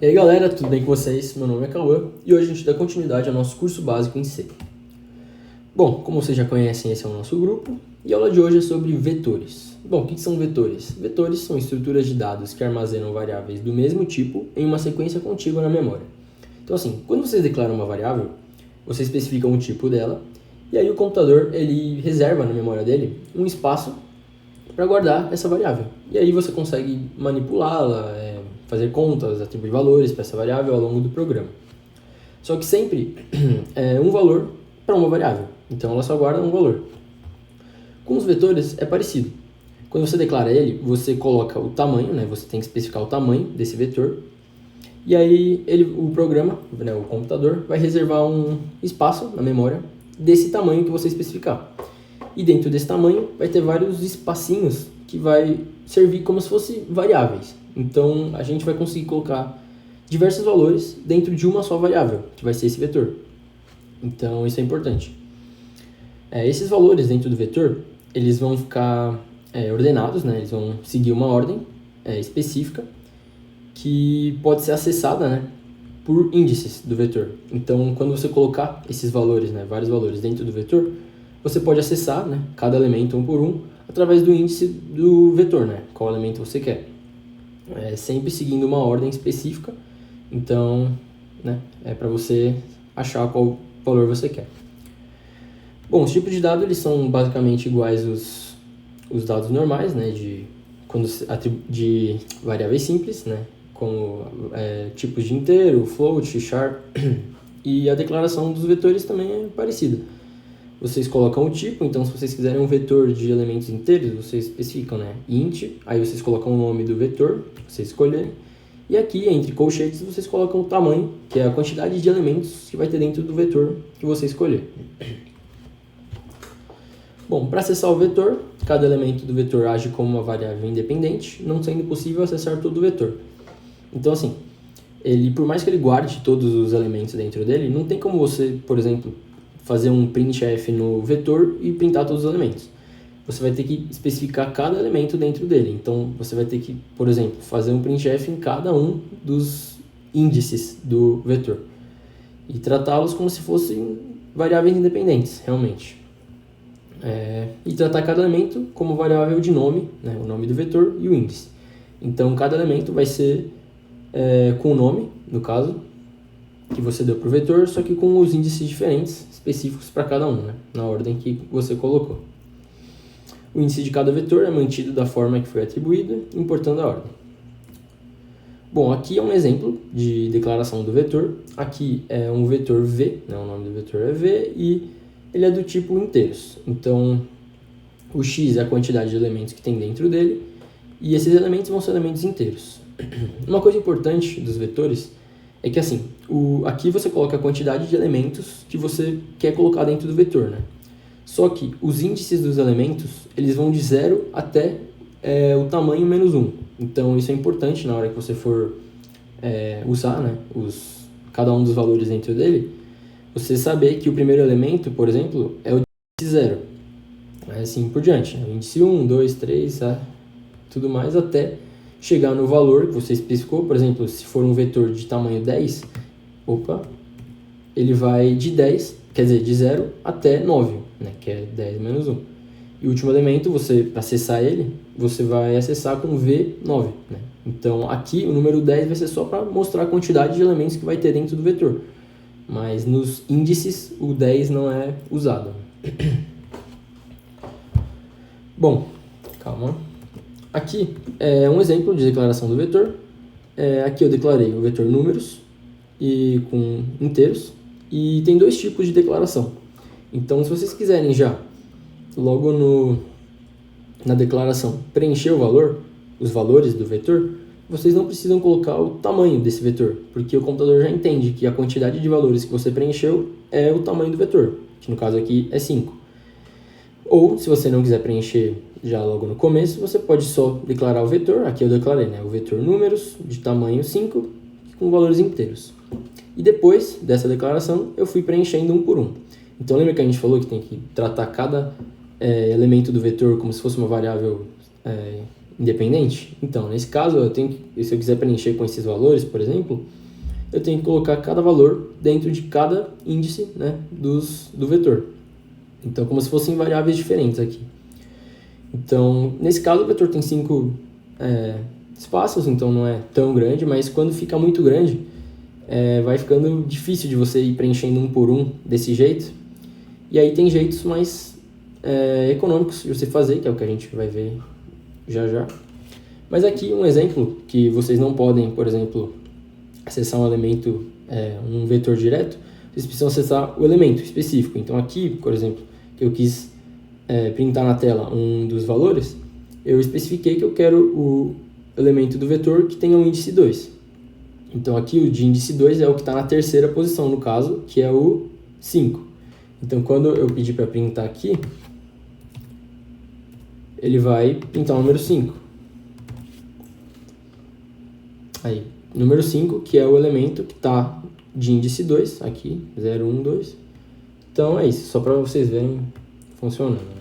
E aí galera, tudo bem com vocês? Meu nome é Cauã e hoje a gente dá continuidade ao nosso curso básico em C. Bom, como vocês já conhecem, esse é o nosso grupo e a aula de hoje é sobre vetores. Bom, o que são vetores? Vetores são estruturas de dados que armazenam variáveis do mesmo tipo em uma sequência contígua na memória. Então assim, quando vocês declaram uma variável, vocês especificam o tipo dela e aí o computador ele reserva na memória dele um espaço para guardar essa variável. E aí você consegue manipulá-la, fazer contas, atribuir valores para essa variável ao longo do programa. Só que sempre é um valor para uma variável, então ela só guarda um valor. Com os vetores é parecido. Quando você declara ele, você coloca o tamanho, você tem que especificar o tamanho desse vetor, e aí o programa, o computador, vai reservar um espaço na memória desse tamanho que você especificar. E dentro desse tamanho vai ter vários espacinhos que vai servir como se fossem variáveis. Então a gente vai conseguir colocar diversos valores dentro de uma só variável, que vai ser esse vetor. Então isso é importante. Esses valores dentro do vetor, eles vão ficar ordenados, eles vão seguir uma ordem específica que pode ser acessada por índices do vetor. Então quando você colocar esses valores, vários valores dentro do vetor, você pode acessar cada elemento um por um através do índice do vetor, qual elemento você quer. Sempre seguindo uma ordem específica, então é para você achar qual valor você quer. Bom, os tipos de dados eles são basicamente iguais os dados normais, de variáveis simples, como tipos de inteiro, float, char, e a declaração dos vetores também é parecida. Vocês colocam o tipo, então se vocês quiserem um vetor de elementos inteiros, vocês especificam, int, aí vocês colocam o nome do vetor, que vocês escolherem, e aqui, entre colchetes, vocês colocam o tamanho, que é a quantidade de elementos que vai ter dentro do vetor que você escolher. Bom, para acessar o vetor, cada elemento do vetor age como uma variável independente, não sendo possível acessar todo o vetor. Então, assim, por mais que ele guarde todos os elementos dentro dele, não tem como você, por exemplo, fazer um printf no vetor e printar todos os elementos. Você vai ter que especificar cada elemento dentro dele. Então, você vai ter que, por exemplo, fazer um printf em cada um dos índices do vetor e tratá-los como se fossem variáveis independentes, realmente. E tratar cada elemento como variável de nome, o nome do vetor e o índice. Então, cada elemento vai ser com o nome, no caso, que você deu para o vetor, só que com os índices diferentes, específicos para cada um, na ordem que você colocou. O índice de cada vetor é mantido da forma que foi atribuído, importando a ordem. Bom, aqui é um exemplo de declaração do vetor. Aqui é um vetor V, o nome do vetor é V, e ele é do tipo inteiros. Então, o x é a quantidade de elementos que tem dentro dele, e esses elementos vão ser elementos inteiros. Uma coisa importante dos vetores é que assim, aqui você coloca a quantidade de elementos que você quer colocar dentro do vetor, Só que os índices dos elementos, eles vão de 0 até o tamanho menos 1. Então isso é importante na hora que você for usar cada um dos valores dentro dele, você saber que o primeiro elemento, por exemplo, é o índice 0. Assim por diante, o índice 1, 2, 3, tudo mais até chegar no valor que você especificou. Por exemplo, se for um vetor de tamanho 10, ele vai de 10, quer dizer, de 0 até 9, que é 10 menos 1. E o último elemento, para acessar ele, você vai acessar com V9. Então, aqui o número 10 vai ser só para mostrar a quantidade de elementos que vai ter dentro do vetor. Mas nos índices, o 10 não é usado. Bom, calma. Aqui é um exemplo de declaração do vetor. Aqui eu declarei o vetor números e com inteiros. E tem dois tipos de declaração. Então, se vocês quiserem já, logo na declaração, preencher os valores do vetor, vocês não precisam colocar o tamanho desse vetor, porque o computador já entende que a quantidade de valores que você preencheu é o tamanho do vetor, que no caso aqui é 5. Ou, se você não quiser preencher já logo no começo, você pode só declarar o vetor. Aqui eu declarei, o vetor números de tamanho 5 com valores inteiros. E depois dessa declaração, eu fui preenchendo um por um. Então, lembra que a gente falou que tem que tratar cada elemento do vetor como se fosse uma variável independente? Então, nesse caso, se eu quiser preencher com esses valores, por exemplo, eu tenho que colocar cada valor dentro de cada índice, né, do vetor. Então, como se fossem variáveis diferentes aqui. Então, nesse caso, o vetor tem 5 espaços, então não é tão grande, mas quando fica muito grande, vai ficando difícil de você ir preenchendo um por um desse jeito. E aí tem jeitos mais econômicos de você fazer, que é o que a gente vai ver já já. Mas aqui um exemplo que vocês não podem, por exemplo, acessar um elemento, um vetor direto, vocês precisam acessar o elemento específico. Então aqui, por exemplo, que eu quis printar na tela um dos valores, eu especifiquei que eu quero o elemento do vetor que tenha o índice 2. Então aqui o de índice 2 é o que está na terceira posição, no caso, que é o 5. Então quando eu pedir para printar aqui, ele vai printar o número 5. Aí, número 5, que é o elemento que está de índice 2, aqui, 0, 1, 2. Então é isso, só para vocês verem funcionando. Né?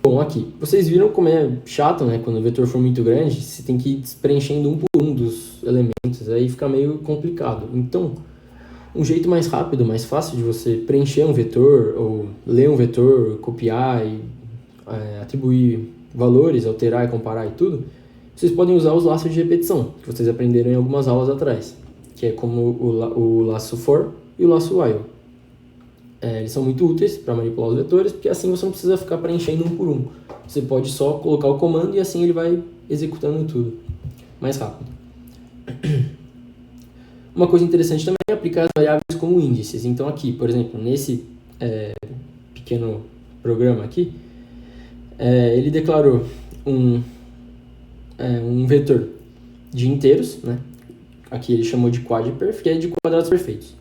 Bom, aqui, vocês viram como é chato, né? Quando o vetor for muito grande, você tem que ir preenchendo um por um dos elementos, aí fica meio complicado. Então, um jeito mais rápido, mais fácil de você preencher um vetor, ou ler um vetor, copiar e atribuir valores, alterar e comparar e tudo, vocês podem usar os laços de repetição, que vocês aprenderam em algumas aulas atrás, que é como o laço for e o laço while. Eles são muito úteis para manipular os vetores, porque assim você não precisa ficar preenchendo um por um. Você pode só colocar o comando e assim ele vai executando tudo mais rápido. Uma coisa interessante também é aplicar as variáveis como índices. Então aqui, por exemplo, nesse pequeno programa aqui, ele declarou um vetor de inteiros, né? Aqui ele chamou de quadperf, que é de quadrados perfeitos,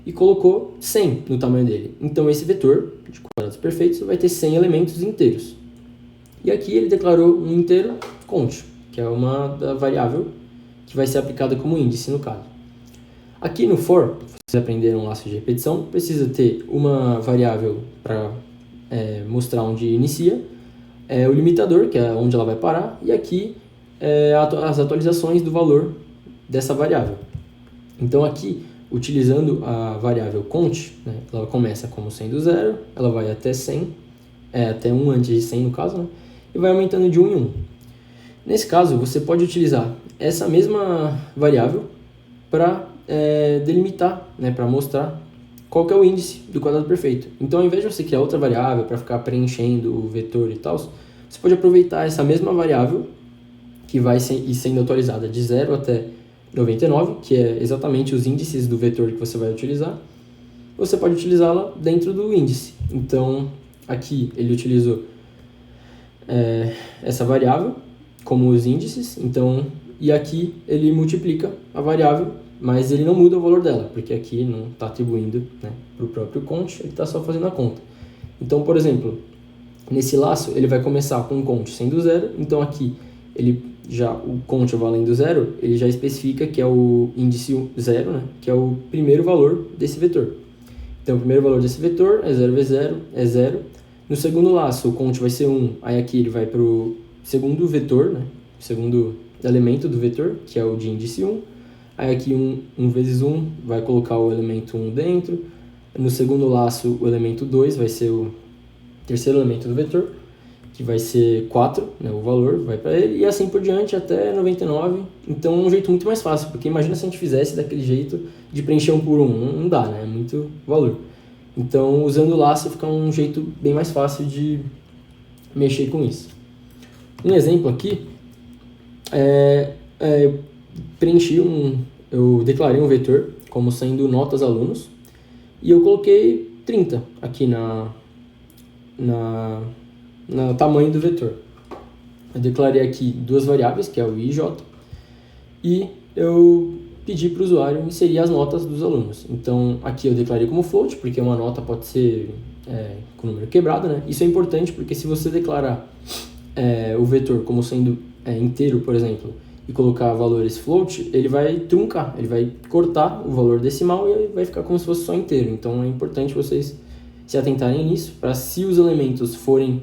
e colocou 100 no tamanho dele. Então esse vetor de quadrados perfeitos vai ter 100 elementos inteiros. E aqui ele declarou um inteiro cont, que é uma variável que vai ser aplicada como índice no caso. Aqui no for, vocês aprenderam um laço de repetição, precisa ter uma variável para mostrar onde inicia, o limitador, que é onde ela vai parar, e aqui as atualizações do valor dessa variável. Então aqui, utilizando a variável cont, né, ela começa como sendo 0, ela vai até 100, até 1 antes de 100 no caso, né, e vai aumentando de 1 em 1. Nesse caso, você pode utilizar essa mesma variável para delimitar, né, para mostrar qual que é o índice do quadrado perfeito. Então, ao invés de você criar outra variável para ficar preenchendo o vetor e tal, você pode aproveitar essa mesma variável que vai ir sendo atualizada de 0 até 99, que é exatamente os índices do vetor que você vai utilizar. Você pode utilizá-la dentro do índice. Então, aqui ele utilizou essa variável como os índices. Então, e aqui ele multiplica a variável, mas ele não muda o valor dela, porque aqui não está atribuindo, né, para o próprio cont, ele está só fazendo a conta. Então, por exemplo, nesse laço ele vai começar com o cont sendo 0, então aqui o cont valendo 0, ele já especifica que é o índice 0, né, que é o primeiro valor desse vetor. Então, o primeiro valor desse vetor é 0 vezes 0, é 0. No segundo laço, o cont vai ser 1, aí aqui ele vai para o segundo vetor, né, segundo elemento do vetor, que é o de índice 1. Aí aqui 1 vezes 1 vai colocar o elemento 1 dentro. No segundo laço, o elemento 2 vai ser o terceiro elemento do vetor, que vai ser 4, né, o valor vai para ele, e assim por diante até 99. Então é um jeito muito mais fácil, porque imagina se a gente fizesse daquele jeito de preencher um por um, não dá, né, é muito valor. Então usando o laço fica um jeito bem mais fácil de mexer com isso. Um exemplo aqui eu declarei um vetor como sendo notas alunos e eu coloquei 30 aqui no tamanho do vetor. Eu declarei aqui duas variáveis, que é o i e j, e eu pedi para o usuário inserir as notas dos alunos. Então aqui eu declarei como float, porque uma nota pode ser com número quebrado, né? Isso é importante porque se você declarar o vetor como sendo inteiro, por exemplo, e colocar valores float, ele vai truncar, ele vai cortar o valor decimal e vai ficar como se fosse só inteiro. Então é importante vocês se atentarem nisso, para se os elementos forem,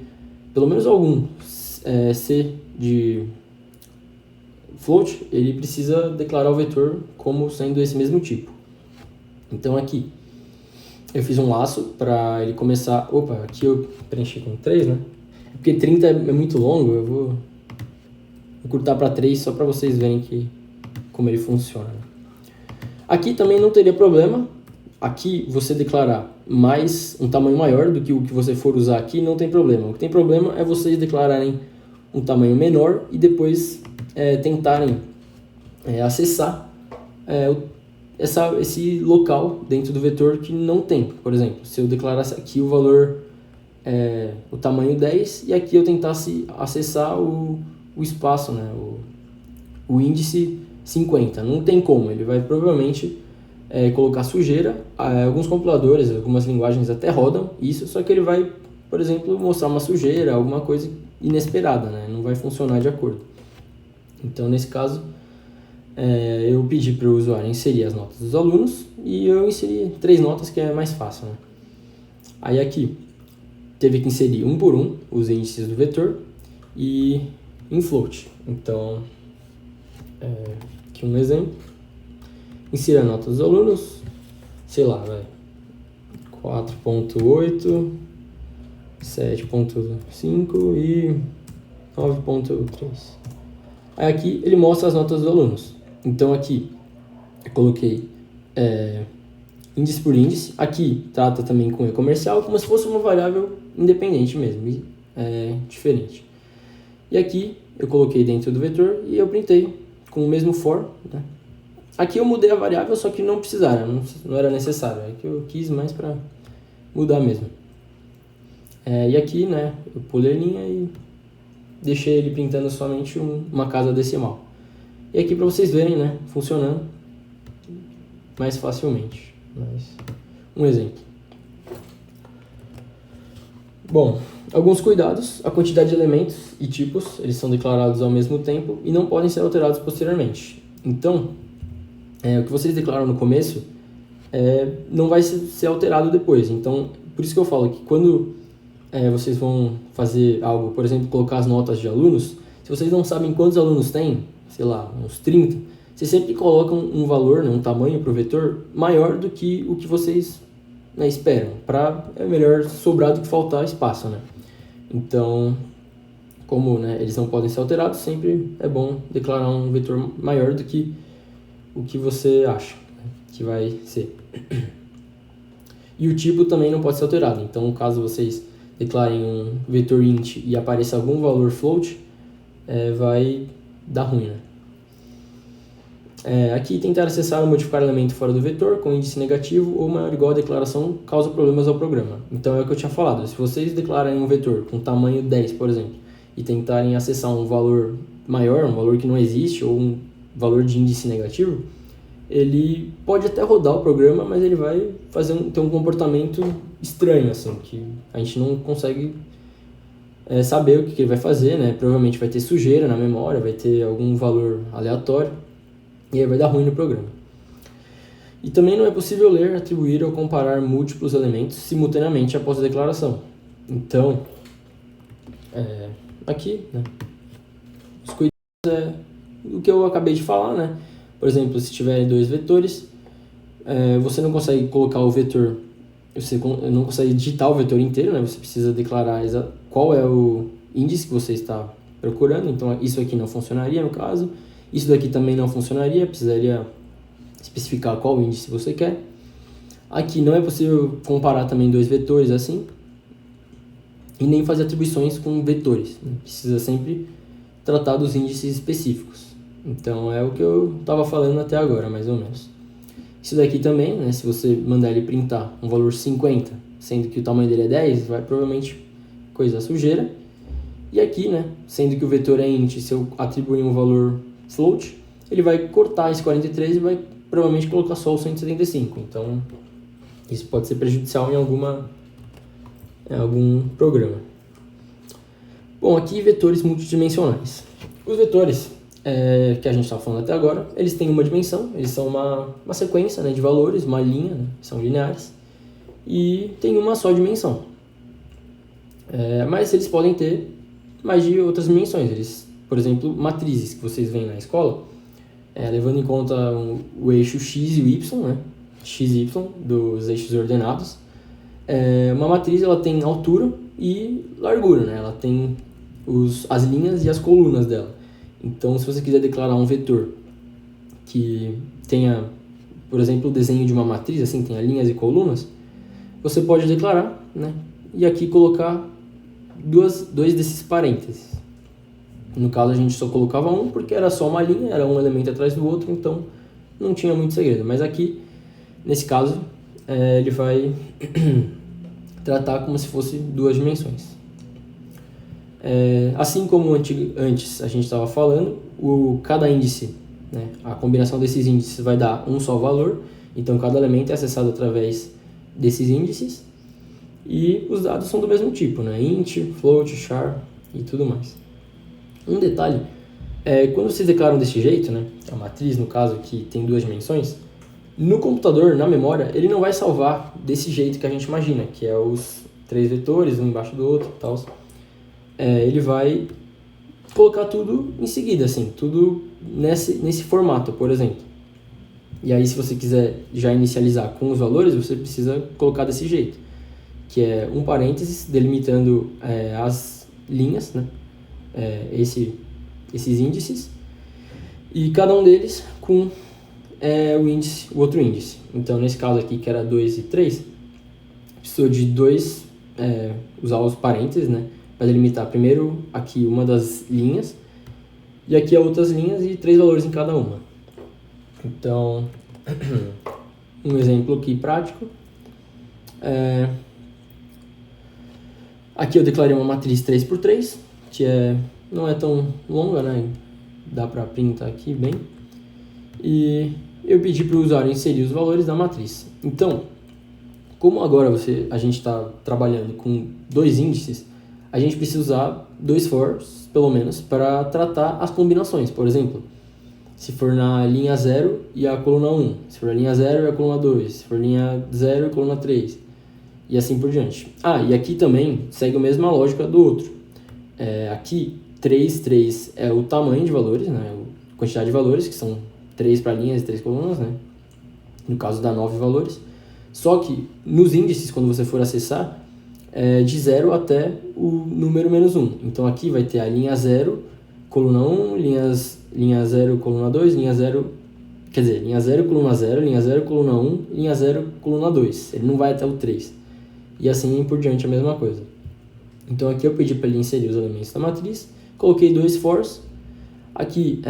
pelo menos algum, C de float, ele precisa declarar o vetor como sendo esse mesmo tipo. Então aqui eu fiz um laço para ele começar... Opa, aqui eu preenchi com 3, né? Porque 30 é muito longo, eu vou encurtar para 3 só para vocês verem como ele funciona. Aqui também não teria problema. Aqui você declarar um tamanho maior do que o que você for usar aqui, não tem problema. O que tem problema é vocês declararem um tamanho menor e depois tentarem acessar esse local dentro do vetor que não tem. Por exemplo, se eu declarasse aqui o valor, o tamanho 10, e aqui eu tentasse acessar o espaço, né, o índice 50. Não tem como, ele vai provavelmente colocar sujeira. Alguns compiladores, algumas linguagens até rodam isso, só que ele vai, por exemplo, mostrar uma sujeira, alguma coisa inesperada, né? Não vai funcionar de acordo. Então, nesse caso, eu pedi para o usuário inserir as notas dos alunos e eu inseri 3 notas, que é mais fácil, né? Aí aqui, teve que inserir um por um os índices do vetor e em float. Então, aqui um exemplo. Insira a nota dos alunos, sei lá, 4.8, 7.5 e 9.3. Aí aqui ele mostra as notas dos alunos. Então aqui eu coloquei índice por índice. Aqui trata também com e-comercial, como se fosse uma variável independente mesmo, diferente. E aqui eu coloquei dentro do vetor e eu printei com o mesmo for, né? Aqui eu mudei a variável, só que não precisava, não era necessário. É que eu quis mais para mudar mesmo. E aqui, né, eu pulei a linha e deixei ele printando somente uma casa decimal. E aqui para vocês verem, né, funcionando mais facilmente. Um exemplo. Bom, alguns cuidados. A quantidade de elementos e tipos, eles são declarados ao mesmo tempo e não podem ser alterados posteriormente. Então, o que vocês declaram no começo não vai ser alterado depois. Então, por isso que eu falo que quando vocês vão fazer algo, por exemplo, colocar as notas de alunos, se vocês não sabem quantos alunos tem, sei lá, uns 30, vocês sempre colocam um valor, né, um tamanho para o vetor maior do que o que vocês esperam. É melhor sobrar do que faltar espaço, né? Então, como eles não podem ser alterados, sempre é bom declarar um vetor maior do que o que você acha que vai ser. E o tipo também não pode ser alterado. Então, caso vocês declarem um vetor int e apareça algum valor float, vai dar ruim, né? Aqui, tentar acessar ou modificar elemento fora do vetor com índice negativo ou maior ou igual a declaração causa problemas ao programa. Então, é o que eu tinha falado. Se vocês declararem um vetor com tamanho 10, por exemplo, e tentarem acessar um valor maior, um valor que não existe, ou um valor de índice negativo, ele pode até rodar o programa, mas ele vai ter um comportamento estranho, assim, que a gente não consegue saber o que ele vai fazer, né? Provavelmente vai ter sujeira na memória, vai ter algum valor aleatório, e aí vai dar ruim no programa. E também não é possível ler, atribuir ou comparar múltiplos elementos simultaneamente após a declaração. Então, aqui, né, os cuidados o que eu acabei de falar, né? Por exemplo, se tiverem 2 vetores, você não consegue colocar o vetor, você não consegue digitar o vetor inteiro, né? Você precisa declarar qual é o índice que você está procurando. Então, isso aqui não funcionaria no caso. Isso daqui também não funcionaria, precisaria especificar qual índice você quer. Aqui não é possível comparar também 2 vetores assim, e nem fazer atribuições com vetores, né? Precisa sempre tratar dos índices específicos. Então, é o que eu estava falando até agora, mais ou menos. Isso daqui também, né, se você mandar ele printar um valor 50, sendo que o tamanho dele é 10, vai provavelmente coisar sujeira. E aqui, né, sendo que o vetor é int, se eu atribuir um valor float, ele vai cortar esse 43 e vai provavelmente colocar só o 175. Então, isso pode ser prejudicial em algum programa. Bom, aqui vetores multidimensionais. Os vetores que a gente está falando até agora, eles têm uma dimensão, eles são uma sequência, né, de valores, uma linha, né, são lineares, e tem uma só dimensão. Mas eles podem ter mas de outras dimensões. Eles, por exemplo, matrizes que vocês veem na escola, levando em conta o eixo x e o y, né? X e y dos eixos ordenados. Uma matriz ela tem altura e largura, né? Ela tem as linhas e as colunas dela. Então, se você quiser declarar um vetor que tenha, por exemplo, o desenho de uma matriz, assim, tenha linhas e colunas, você pode declarar, né? E aqui colocar dois desses parênteses. No caso, a gente só colocava um porque era só uma linha, era um elemento atrás do outro, então não tinha muito segredo. Mas aqui, nesse caso, ele vai tratar como se fosse duas dimensões. Assim como antes a gente estava falando, cada índice, né, a combinação desses índices vai dar um só valor, então cada elemento é acessado através desses índices, e os dados são do mesmo tipo, né, int, float, char e tudo mais. Um detalhe, quando vocês declaram desse jeito, né, a matriz no caso que tem duas dimensões, no computador, na memória, ele não vai salvar desse jeito que a gente imagina, que é os três vetores, um embaixo do outro e tal. Ele vai colocar tudo em seguida, assim, tudo nesse formato, por exemplo. E aí, se você quiser já inicializar com os valores, você precisa colocar desse jeito, que é um parênteses delimitando as linhas, né? Esses índices, e cada um deles com o outro índice. Então, nesse caso aqui, que era 2 e 3, precisou de usar os parênteses, né? Para delimitar primeiro aqui uma das linhas e aqui outras linhas e 3 valores em cada uma. Então, um exemplo aqui prático. Aqui eu declarei uma matriz 3x3, que não é tão longa, né? Dá para printar aqui bem. E eu pedi para o usuário inserir os valores da matriz. Então, como agora a gente está trabalhando com 2 índices, a gente precisa usar 2 fors, pelo menos, para tratar as combinações. Por exemplo, se for na linha 0 e a coluna 1, se for a linha 0 e a coluna 2, se for linha 0 e a coluna 3, e assim por diante. E aqui também segue a mesma lógica do outro. Aqui, 3 é o tamanho de valores, né? A quantidade de valores, que são 3 para linhas e 3 colunas, né? No caso dá 9 valores. Só que nos índices, quando você for acessar, de 0 até o número menos 1. Então aqui vai ter a linha 0, coluna 1, linha 0, coluna 2, linha 0, linha 0, coluna 0, linha 0, coluna 1, linha 0, coluna 2. Ele não vai até o 3. E assim por diante a mesma coisa. Então aqui eu pedi para ele inserir os elementos da matriz, coloquei 2 fors, aqui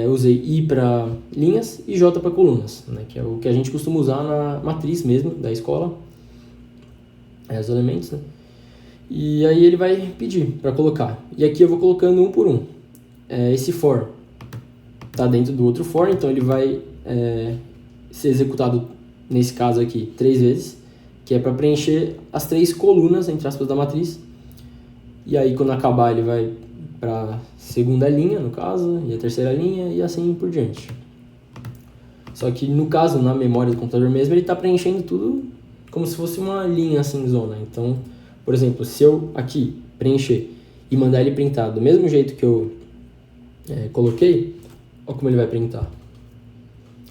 usei i para linhas e j para colunas, né, que é o que a gente costuma usar na matriz mesmo da escola, os elementos, né? E aí ele vai pedir para colocar. E aqui eu vou colocando um por um. Esse for está dentro do outro for, então ele vai ser executado, nesse caso aqui, 3 vezes, que é para preencher as 3 colunas, entre aspas, da matriz. E aí quando acabar ele vai para a segunda linha, no caso, e a terceira linha, e assim por diante. Só que no caso, na memória do computador mesmo, ele está preenchendo tudo como se fosse uma linha assim, zona. Então, por exemplo, se eu aqui preencher e mandar ele printar do mesmo jeito que eu coloquei, olha como ele vai printar.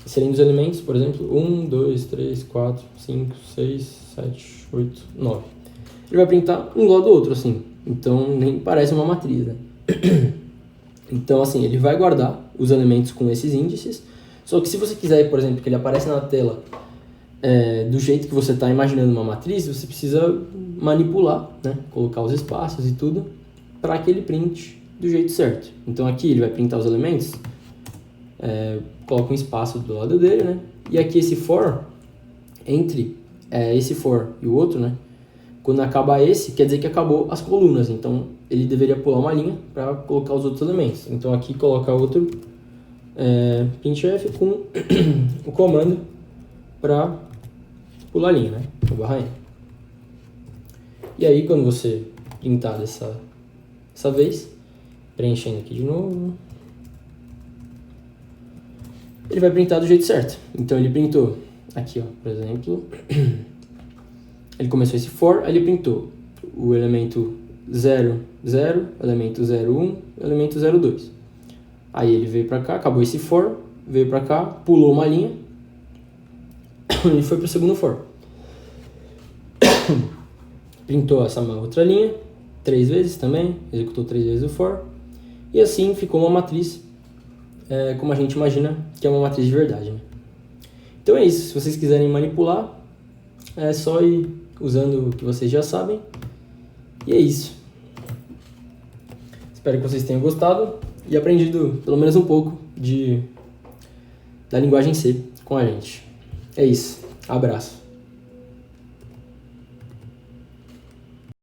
Inserindo os elementos, por exemplo, 1, 2, 3, 4, 5, 6, 7, 8, 9. Ele vai printar um do lado do outro, assim. Então, nem parece uma matriz, né? Então, assim, ele vai guardar os elementos com esses índices. Só que se você quiser, por exemplo, que ele apareça na tela do jeito que você está imaginando uma matriz, você precisa manipular, né? Colocar os espaços e tudo para que ele printe do jeito certo. Então aqui ele vai printar os elementos, coloca um espaço do lado dele, né? E aqui esse for, entre esse for e o outro, né? Quando acabar esse, quer dizer que acabou as colunas. Então ele deveria pular uma linha para colocar os outros elementos. Então aqui coloca outro printf com o comando para pular a linha, né? O barra N. E aí quando você printar dessa vez, preenchendo aqui de novo, ele vai printar do jeito certo. Então ele printou aqui, ó, por exemplo, ele começou esse for, aí ele printou o elemento 0, 0, elemento 0, 1, elemento 0, 2. Aí ele veio para cá, acabou esse for, veio para cá, pulou uma linha e foi para o segundo for. Printou essa outra linha 3 vezes também, executou 3 vezes o for, e assim ficou uma matriz como a gente imagina que é uma matriz de verdade, né? Então é isso, se vocês quiserem manipular, é só ir usando o que vocês já sabem, e é isso. Espero que vocês tenham gostado e aprendido pelo menos um pouco da linguagem C com a gente. É isso, abraço.